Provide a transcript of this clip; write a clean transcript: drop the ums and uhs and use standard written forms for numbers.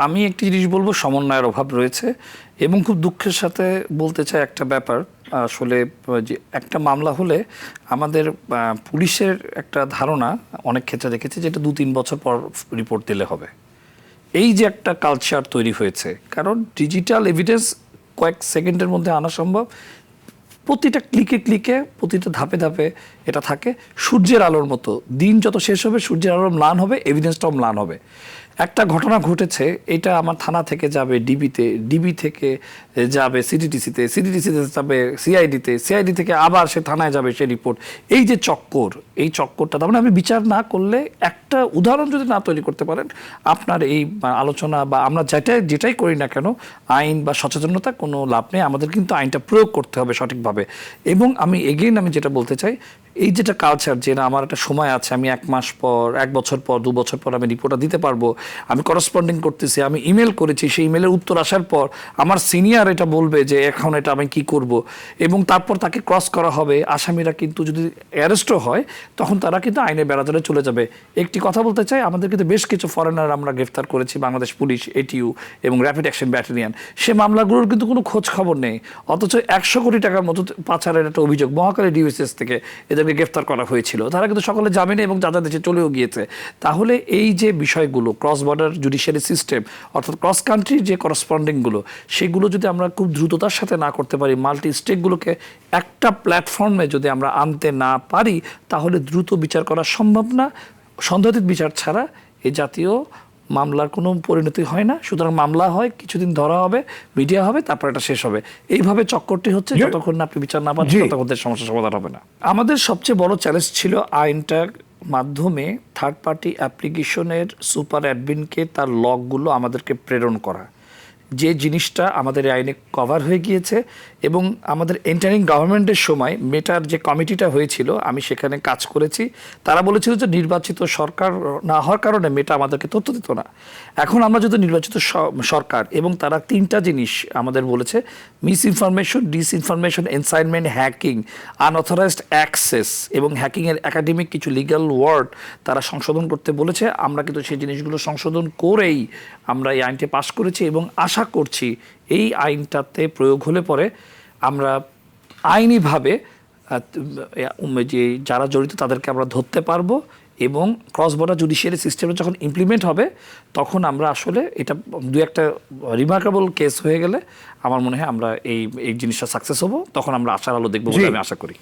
আমি একটি জিনিস বলবো, সমন্বয়ের অভাব রয়েছে এবং খুব দুঃখের সাথে বলতে চাই একটা ব্যাপার। আসলে যে একটা মামলা হলে আমাদের পুলিশের একটা ধারণা অনেক ক্ষেত্রে দেখেছি যেটা 2-3 বছর পর রিপোর্ট দিলে হবে। এই যে একটা কালচার তৈরি হয়েছে, কারণ ডিজিটাল এভিডেন্স কয়েক সেকেন্ডের মধ্যে আনা সম্ভব, প্রতিটা ক্লিকে ক্লিকে প্রতিটা ধাপে ধাপে এটা থাকে। সূর্যের আলোর মতো দিন যত শেষ হবে সূর্যের আলোর ম্লান হবে, এভিডেন্সটাও ম্লান হবে। একটা ঘটনা ঘটেছে, এটা আমার থানা থেকে যাবে ডিবিতে, ডিবি থেকে যাবে সিটিটিসিতে, সিটিটিসিতে যাবে সিআইডিতে, সিআইডি থেকে আবার সে থানায় যাবে সে রিপোর্ট। এই যে চক্কর, এই চক্করটা তার মানে আপনি বিচার না করলে, একটা উদাহরণ যদি না তৈরি করতে পারেন, আপনার এই আলোচনা বা আমরা যেটাই করি না কেন, আইন বা সচেতনতা কোনো লাভ নেই। আমাদের কিন্তু আইনটা প্রয়োগ করতে হবে সঠিকভাবে। এবং আমি যেটা বলতে চাই, এই যেটা কালচার যে না আমার একটা সময় আছে, আমি 1 মাস পর, 1 বছর পর, 2 বছর পর আমি রিপোর্টটা দিতে পারবো, আমি করসপন্ডিং করতেছি, আমি ইমেল করেছি, সেই ইমেলের উত্তর আসার পর আমার সিনিয়র এটা বলবে যে এখন এটা আমি কি করব, এবং তারপর তাকে ক্রস করা হবে। আসামিরা কিন্তু যদি অ্যারেস্টও হয় তখন তারা কিন্তু আইনের বেড়াজালে চলে যাবে। একটি কথা বলতে চাই, আমাদের কিন্তু বেশ কিছু ফরেনার আমরা গ্রেফতার করেছি, বাংলাদেশ পুলিশ, এটিইউ এবং র্যাপিড অ্যাকশন ব্যাটালিয়ন। সে মামলাগুলোর কিন্তু কোনো খোঁজ খবর নেই, অথচ 100 কোটি টাকার মতো পাচারের একটা অভিযোগ মহাকালী ডিভিএসএস থেকে এদেরকে গ্রেফতার করা হয়েছিল। তারা কিন্তু সকলে জামিনে এবং যাদের দেশে চলেও গিয়েছে। তাহলে এই যে বিষয়গুলো, ক্রস বর্ডার জুডিশিয়ারি সিস্টেম অর্থাৎ ক্রস কান্ট্রি যে করসপন্ডিংগুলো, সেগুলো যদি আমরা খুব দ্রুততার সাথে না করতে পারি, মাল্টি স্টেকগুলোকে একটা প্ল্যাটফর্মে যদি আমরা আনতে না পারি, তাহলে দ্রুত বিচার করা সম্ভব না। সন্দেহাতীত বিচার ছাড়া এই জাতীয় মামলার কোনো পরিণতি হয় না। সুতরাং মামলা হয়, কিছুদিন ধরা হবে, মিডিয়া হবে, তারপর এটা শেষ হবে। এইভাবে চক্করটি হচ্ছে, যতক্ষণ না আপনি বিচার না পাচ্ছেন ততক্ষণ সমস্যার সমাধান হবে না। আমাদের সবচেয়ে বড় চ্যালেঞ্জ ছিল আইনটার মাধ্যমে থার্ড পার্টি অ্যাপ্লিকেশনের সুপার অ্যাডমিনকে তার লগগুলো আমাদেরকে প্রেরণ করা, যে জিনিসটা আমাদের আইনে কভার হয়ে গিয়েছে। এবং আমাদের এন্টারিং গভর্নমেন্টের সময় মেটার যে কমিটিটা হয়েছিল, আমি সেখানে কাজ করেছি। তারা বলেছিল যে নির্বাচিত সরকার না হওয়ার কারণে মেটা আমাদেরকে তথ্য দিত না। এখন আমরা যদি নির্বাচিত সরকার, এবং তারা 3টা জিনিস আমাদের বলেছে: মিস ইনফরমেশন, ডিসইনফরমেশন, এনসাইনমেন্ট, হ্যাকিং, আনঅথরাইজড অ্যাক্সেস এবং হ্যাকিংয়ের একাডেমিক কিছু লিগ্যাল ওয়ার্ড তারা সংশোধন করতে বলেছে। আমরা কিন্তু সেই জিনিসগুলো সংশোধন করেই আমরা এই আইনটি পাশ করেছি এবং আশা করছি এই আইনটাতে প্রয়োগ হলে পরে আমরা আইনিভাবে যে যারা জড়িত তাদেরকে আমরা ধরতে পারবো, এবং ক্রস বর্ডার জুডিশিয়ারি সিস্টেমে যখন ইমপ্লিমেন্ট হবে তখন আমরা আসলে এটা 2-1টা রিমার্কেবল কেস হয়ে গেলে আমার মনে হয় আমরা এই জিনিসটা সাকসেস হবো। তখন আমরা আশার আলো দেখবো বলে আমি আশা করি।